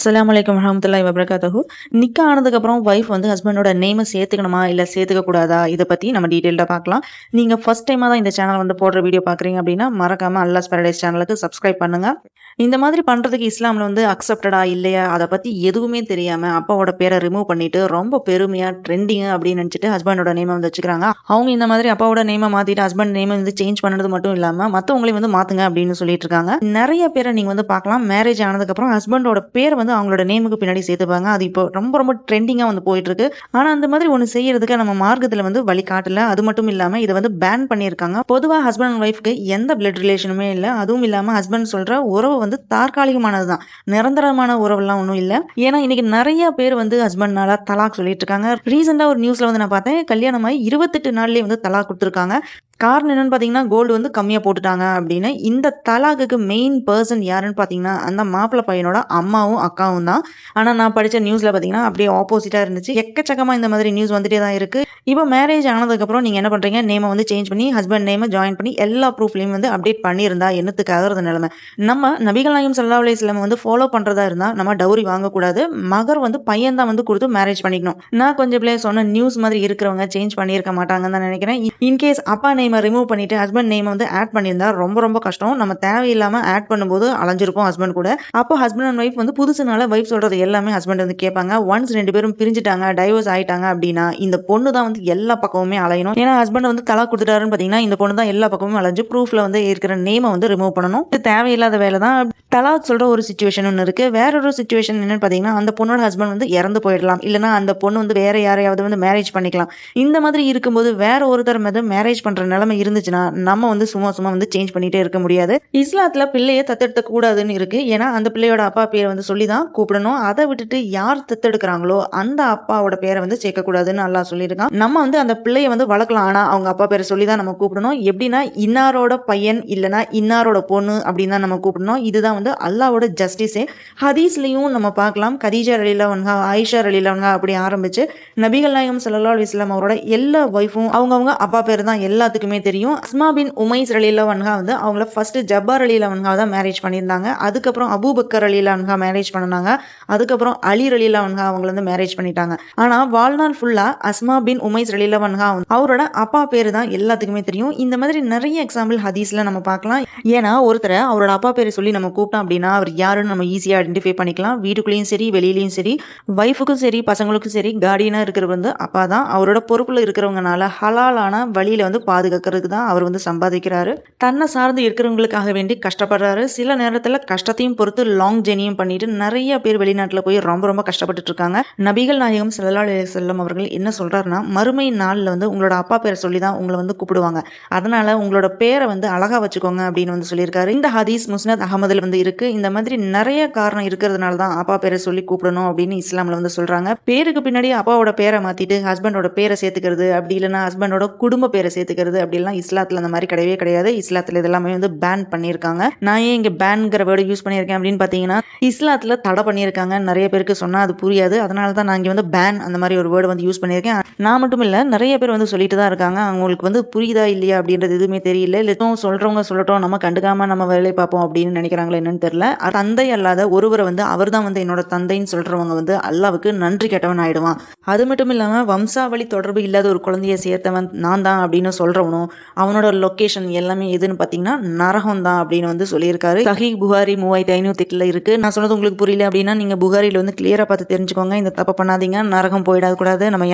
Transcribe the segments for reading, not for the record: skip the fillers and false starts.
அஸ்ஸலாமு அலைக்கும் வரஹ்மத்துல்லாஹி வபரகாத்துஹு. நிக்கா ஆனதுக்கப்புறம் ஒய்ஃப் வந்து ஹஸ்பண்டோட நேமை சேர்த்துக்கணுமா இல்லை சேர்த்துக்க கூடாதா, இதை பற்றி நம்ம டீட்டெயில்டாக பார்க்கலாம். நீங்கள் ஃபர்ஸ்ட் டைமாக தான் இந்த சேனல் வந்து போடுற வீடியோ பார்க்குறீங்க அப்படின்னா மறக்காமல் அல்லாஹ்ஸ் பாரடைஸ் சேனலுக்கு சப்ஸ்கிரைப் பண்ணுங்கள். இந்த மாதிரி பண்ணுறதுக்கு இஸ்லாமில் வந்து அக்செப்டடா இல்லையா அதை பற்றி எதுவுமே தெரியாமல் அப்பாவோட பேரை ரிமூவ் பண்ணிட்டு ரொம்ப பெருமையாக ட்ரெண்டிங்கு அப்படின்னு நினச்சிட்டு ஹஸ்பண்டோட நேமை வந்து வச்சுக்கிறாங்க. அவங்க இந்த மாதிரி அப்பாவோட நேமை மாற்றிட்டு ஹஸ்பண்ட் நேமை வந்து சேஞ்ச் பண்ணது மட்டும் இல்லாமல் மற்றவங்களையும் வந்து மாற்றுங்க அப்படின்னு சொல்லிட்டு இருக்காங்க. நிறைய பேரை நீங்கள் வந்து பார்க்கலாம், மேரேஜ் ஆனதுக்கப்புறம் ஹஸ்பண்டோட பேரை வந்து அவங்களோட நேமுக்கு பின்னாடி சேர்த்துப்பாங்க. அது இப்போ ரொம்ப ரொம்ப ட்ரெண்டிங்காக வந்து போயிட்டு இருக்கு. ஆனால் அந்த மாதிரி ஒன்று செய்யறதுக்கு நம்ம மார்க்கத்தில் வந்து வழி காட்டல. அது மட்டும் இல்லாமல் இதை வந்து பேன் பண்ணியிருக்காங்க. பொதுவாக ஹஸ்பண்ட் அண்ட் ஒய்ஃப்க்கு எந்த பிளட் ரிலேஷனுமே இல்லை. அதுவும் இல்லாமல் ஹஸ்பண்ட் சொல்ற உறவு வந்து தற்காலிகமானது தான், நிரந்தரமான உறவுலாம் ஒன்றும் இல்லை. ஏன்னா இன்னைக்கு நிறைய பேர் வந்து ஹஸ்பண்ட்னால தலாக் சொல்லிட்டு இருக்காங்க. ரீசெண்டாக ஒரு நியூஸ்ல வந்து நான் பார்த்தேன், கல்யாணமாகி 28 நாள்லேயே வந்து தலாக் கொடுத்துருக்காங்க. காரணம் என்னன்னு பார்த்தீங்கன்னா கோல்டு வந்து கம்மியாக போட்டுட்டாங்க அப்படின்னு. இந்த தலாக்குக்கு மெயின் பர்சன் யாருன்னு பார்த்தீங்கன்னா அந்த மாப்பிள்ளை பையனோட அம்மாவும் அக்காவும் தான். ஆனால் நான் படித்த நியூஸில் பார்த்தீங்கன்னா அப்படியே ஆப்போசிட்டாக இருந்துச்சு. எக்கச்சக்கமாக இந்த மாதிரி நியூஸ் வந்துட்டே தான் இருக்குது. இப்போ மேரேஜ் ஆனதுக்கப்புறம் நீங்கள் என்ன பண்ணுறீங்க, நேமை வந்து சேஞ்ச் பண்ணி ஹஸ்பண்ட் நேமை ஜாயின் பண்ணி எல்லா ப்ரூஃப்லையும் வந்து அப்டேட் பண்ணியிருந்தா என்னத்துக்காகிறது நிலைமை. நம்ம நபிகள் நாயகம் ஸல்லல்லாஹு அலைஹி வஸல்லம் வந்து ஃபாலோ பண்ணுறதா இருந்தால் நம்ம டவுரி வாங்கக்கூடாது. மகர் வந்து பையன் தான் வந்து கொடுத்து மேரேஜ் பண்ணிக்கணும். நான் கொஞ்சம் பிள்ளை சொன்ன நியூஸ் மாதிரி இருக்கிறவங்க சேஞ்ச் பண்ணியிருக்க மாட்டாங்கன்னு தான் நினைக்கிறேன். இன்கேஸ் அப்பா நேமை ரிமூவ் பண்ணிட்டு ஹஸ்பண்ட் நேமை வந்து ஆட் பண்ணியிருந்தா ரொம்ப ரொம்ப கஷ்டம். நம்ம தேவையில்லாமல் ஆட் பண்ணும்போது அலைஞ்சிருப்போம் ஹஸ்பண்ட் கூட. அப்போ ஹஸ்பண்ட் அண்ட் ஒய்ஃப் வந்து புதுசுனால ஒய்ஃப் சொல்றது எல்லாமே ஹஸ்பண்ட் வந்து கேட்பாங்க. ஒன்ஸ் 2 பேரும் பிரிஞ்சுட்டாங்க, டைவர்ஸ் ஆயிட்டாங்க அப்படின்னா இந்த பொண்ணு தான் வந்து எல்லா பக்கமுமே அலையணும். ஏன்னா ஹஸ்பண்ட் வந்து தலாக் கொடுத்துட்டாருன்னு பார்த்தீங்கன்னா இந்த பொண்ணு தான் எல்லா பக்கமும் அலைஞ்சு ப்ரூஃப்ல வந்து இருக்கிற நேமை வந்து ரிமூவ் பண்ணணும். இது தேவையில்லாத வேலை தான். தலாக் சொல்ற ஒரு சிச்சுவேஷன் ஒன்று இருக்கு. வேற ஒரு சிச்சுவேஷன் என்னன்னு பார்த்தீங்கன்னா அந்த பொண்ணோட ஹஸ்பண்ட் வந்து இறந்து போயிடலாம், இல்லைன்னா அந்த பொண்ணு வந்து வேற யாரையாவது வந்து மேரேஜ் பண்ணிக்கலாம். இந்த மாதிரி இருக்கும்போது வேற ஒருத்தர் வந்து மேரேஜ் பண்ற நிலைமை இருந்துச்சுன்னா நம்ம வந்து சும்மா வந்து சேஞ்ச் பண்ணிட்டே இருக்க முடியாது. இஸ்லாத்துல பிள்ளையை தத்தெடுக்க கூடாதுன்னு இருக்கு. ஏன்னா அந்த பிள்ளையோட அப்பா பேரை வந்து சொல்லி தான் கூப்பிடணும். அதை விட்டுட்டு யார் தத்தெடுக்கிறாங்களோ அந்த அப்பாவோட பேரை வந்து சேர்க்கக்கூடாதுன்னு அல்லாஹ் சொல்லியிருக்கான். நம்ம வந்து அந்த பிள்ளையை வந்து வளர்க்கலாம், ஆனா அவங்க அப்பா பேரை சொல்லி தான் நம்ம கூப்பிடணும். எப்படின்னா இன்னாரோட பையன் இல்லைன்னா இன்னாரோட பொண்ணு அப்படின்னு தான் நம்ம கூப்பிடணும். இதுதான் வந்து அல்லாஹ்வோட ஜஸ்டிஸே. ஹதீஸ்லயும் நம்ம பார்க்கலாம், கதீஜா ரலியல்லாஹு அன்ஹா, ஆயிஷா ரலியல்லாஹு அன்ஹா அப்படி ஆரம்பிச்சு நபிகள் நாயகம் ஸல்லல்லாஹு அலைஹி வஸல்லம் அவரோட எல்லா ஒய்ஃபும் அவங்கவங்க அப்பா பேர் தான் எல்லாத்துக்குமே தெரியும். அஸ்மா பின் உமைஸ் ரலியல்லாஹு அன்ஹா வந்து அவங்கள ஃபர்ஸ்ட் ஜப்பார் ரலியல்லாஹு அன்ஹா தான் மேரேஜ் பண்ணியிருந்தாங்க. அதுக்கப்புறம் அபூபக்கர் ரலியல்லாஹு அன்ஹா மேரேஜ் பண்ணாங்க. அதுக்கப்புறம் அலி ரலியல்லாஹு அன்ஹா அவங்கள வந்து மேரேஜ் பண்ணிட்டாங்க. ஆனா வாழ்நாள் ஃபுல்லா அஸ்மா பின் உமைஸ் ரலியல்லாஹு அன்ஹா அவரோட அப்பா பேரு தான் எல்லாத்துக்குமே தெரியும். இந்த மாதிரி நிறைய எக்ஸாம்பிள் ஹதீஸ்ல நம்ம பார்க்கலாம். ஏன்னா ஒருத்தரை அவரோட அப்பா பேரை சொல்லி நம்ம கூப்பிட்டோம் அப்படின்னா அவர் யாருன்னு நம்ம ஈஸியா ஐடென்டிஃபை பண்ணிக்கலாம். வீட்டுக்குள்ளேயும் சரி வெளியிலயும் சரி, வைஃபுக்கும் சரி பசங்களுக்கும் சரி கார்டியனா இருக்கிறது வந்து அப்பா தான். அவரோட பொறுப்புல இருக்கிறவங்கனால ஹலாலான வழியில வந்து பாதுகாக்கிறதுக்கு தான் அவர் வந்து சம்பாதிக்கிறாரு. தன்னை சார்ந்து இருக்கிறவங்களுக்காக வேண்டி கஷ்டப்படுறாரு. சில நேரத்துல கஷ்டத்தையும் பொறுத்து லாங் ஜெர்னியும் பண்ணிட்டு நிறைய பேர் வெளிநாட்டுல போய் ரொம்ப ரொம்ப கஷ்டப்பட்டுட்டு இருக்காங்க. நபிகள் நாயகம் ஸல்லல்லாஹு அலைஹி வஸல்லம் அவர்கள் என்ன சொல்றாருன்னா, மறுமை நாள்ல வந்து உங்களோட அப்பா பேரை சொல்லி தான் உங்களை வந்து கூப்பிடுவாங்க. அதனால உங்களோட பேரை வந்து அழகா வச்சுக்கோங்க அப்படின்னு வந்து சொல்லியிருக்காரு. இந்த ஹதீஸ் முஸ்னத் அகமதுல வந்து இருக்கு. இந்த மாதிரி நிறைய காரணம் இருக்கிறதுனால தான் அப்பா பேரை சொல்லி கூப்பிடணும் அப்படின்னு இஸ்லாம்ல வந்து சொல்றாங்க. பேருக்கு பின்னாடி அப்பாவோட பேரை மாத்திட்டு ஹஸ்பண்டோட பேரை சேர்த்துக்கிறது, அப்படி இல்லைன்னா ஹஸ்பண்டோட குடும்ப பேரை சேர்த்துக்கிறது அப்படிலாம் இஸ்லாத்துல அந்த மாதிரி கிடையவே கிடையாது. இஸ்லாத்துல இதெல்லாமே வந்து பேன் பண்ணியிருக்காங்க. நான் ஏன் இங்க பேன்ங்கிற வேர்டு யூஸ் பண்ணியிருக்கேன் அப்படின்னு பார்த்தீங்கன்னா இஸ்லாத்துல தடை பண்ணியிருக்காங்க. நிறைய பேருக்கு சொன்னா அது புரியாது. அதனால தான் நான் இங்க வந்து பேன் அந்த மாதிரி ஒரு வேர்டு வந்து யூஸ் பண்ணியிருக்கேன். நான் மட்டும் இல்ல, நிறைய பேர் வந்து சொல்லிட்டு தான் இருக்காங்க. அவங்களுக்கு வந்து புரியுதா இல்லையா அப்படின்றது எதுவுமே தெரியல. இல்லை சொல்றவங்க சொல்லட்டும், நம்ம கண்டுக்காம நம்ம வேலையை பார்ப்போம் அப்படின்னு நினைக்கிறாங்களா என்னன்னு தெரியல. தந்தை அல்லாத ஒருவரை வந்து அவர் தான் வந்து என்னோட தந்தைன்னு சொல்றவங்க வந்து அல்லாவுக்கு நன்றி கெட்டவன் ஆயிடுவான். அது மட்டும் இல்லாம வம்சாவளி தொடர்பு இல்லாத ஒரு குழந்தைய சேர்த்தவன் நான் தான் அப்படின்னு சொல்றவனும் அவனோட லொகேஷன் எல்லாமே எதுன்னு பார்த்தீங்கன்னா நரகம் தான் அப்படின்னு வந்து சொல்லியிருக்காரு. சஹீஹ் புகாரி 3508 இருக்கு. நான் சொன்னது உங்களுக்கு புரியல அப்படின்னா நீங்க புகாரில வந்து கிளியரா பார்த்து தெரிஞ்சுக்கோங்க. இந்த தப்பை பண்ணாதீங்க, நரகம் போயிடாது கூடாது. நம்ம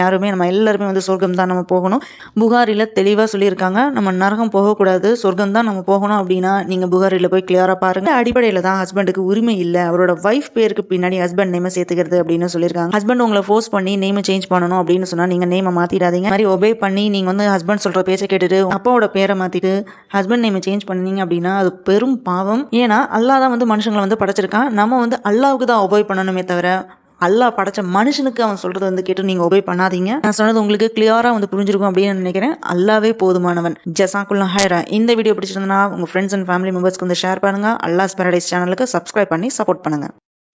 எல்லாருமே வந்து சொர்க்கம் தான் நம்ம போகணும். புகாரில தெளிவா சொல்லியிருக்காங்க, நம்ம நரகம் போகக்கூடாது, சொர்க்கம் தான் நம்ம போகணும். அப்படின்னா நீங்க புகாரில போய் கிளியரா பாருங்க. அடிப்படையில தான் ஹஸ்பண்டுக்கு உரிமை இல்லை அவரோட வைஃப் பேருக்கு பின்னாடி ஹஸ்பண்ட் நேமை சேர்த்துக்கிறது அப்படின்னு சொல்லியிருக்காங்க. ஹஸ்பண்ட் உங்களை ஃபோர்ஸ் பண்ணி நேமை சேஞ்ச் பண்ணணும் அப்படின்னு சொன்னா நீங்க நேமை மாத்திடாதீங்க. மாதிரி ஒபே பண்ணி நீங்க வந்து ஹஸ்பண்ட் சொல்ற பேச்சை கேட்டுட்டு அப்பாவோட பேரை மாத்திட்டு ஹஸ்பண்ட் நேமை சேஞ்ச் பண்ணீங்க அப்படின்னா அது பெரும் பாவம். ஏன்னா அல்லாஹ் தான் வந்து மனுஷங்களை வந்து படைச்சிருக்கான். நம்ம வந்து அல்லாஹ்வுக்கு தான் ஒபே பண்ணணுமே தவிர அல்லாஹ் படைச்ச மனுஷனுக்கு அவன் சொல்றது வந்து கேட்டு நீங்க ஒபே பண்ணாதீங்க. நான் சொன்னது உங்களுக்கு கிளியரா வந்து புரிஞ்சிருக்கும் அப்படின்னு நினைக்கிறேன். அல்லாவே போதுமானவன். ஜஸாக்குல்லாஹ் ஹைரா. இந்த வீடியோ பிடிச்சிருந்தா உங்க ஃப்ரெண்ட்ஸ் அண்ட் ஃபேமிலி மெம்பர்ஸ்க்கு வந்து ஷேர் பண்ணுங்க. அல்லாஹ்ஸ் பாரடைஸ் சேனலுக்கு சப்ஸ்கிரைப் பண்ணி சப்போர்ட் பண்ணுங்க.